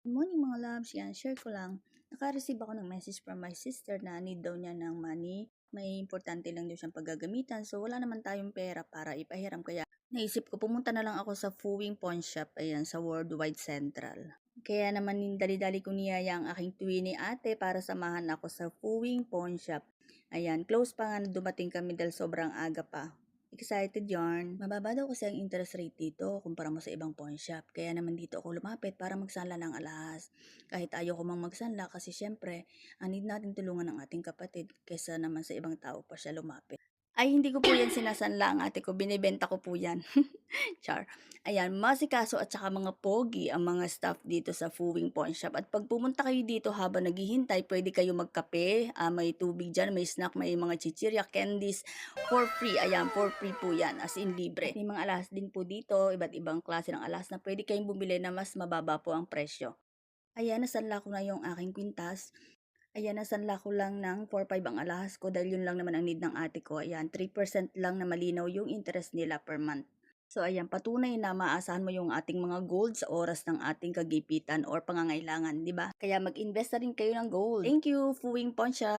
Good morning mga loves, yan, share ko lang. Naka-receive ako ng message from my sister na need daw niya ng money. May importante lang daw siyang paggagamitan, so wala naman tayong pera para ipahiram. Kaya naisip ko, pumunta na lang ako sa Fuwing Pawn Shop, ayan, sa Worldwide Central. Kaya naman dali-dali ko niyaya ang aking twinny ate para samahan ako sa Fuwing Pawn Shop. Ayan, close pa nga na dumating kami dahil sobrang aga pa. Excited yarn. Mababa daw kasi ang interest rate dito kumpara mo sa ibang pawn shop. Kaya naman dito ako lumapit para magsanla ng alahas. Kahit ayaw ko mang magsanla kasi syempre, need natin tulungan ng ating kapatid kaysa naman sa ibang tao pa siya lumapit. Ay, hindi ko po yan sinasanla ang ate ko. Binibenta ko po yan. Char. Ayan, masikaso at saka mga pogi ang mga staff dito sa Fuwing Pawn Shop. At pag pumunta kayo dito habang naghihintay, pwede kayo magkape. May tubig dyan, may snack, may mga chichirya, candies for free. Ayan, for free po yan, as in libre. At may mga alas din po dito, iba't ibang klase ng alas na pwede kayong bumili na mas mababa po ang presyo. Ayan, nasanla ko na yung aking kwintas. Ayan, nasanla ko lang ng 4-5 ang alahas ko dahil yun lang naman ang need ng ate ko. Ayan, 3% lang na malinaw yung interest nila per month. So ayan, patunay na maasahan mo yung ating mga gold sa oras ng ating kagipitan or pangangailangan, di ba? Kaya mag-invest na rin kayo ng gold. Thank you, Fuwing Pawn Shop.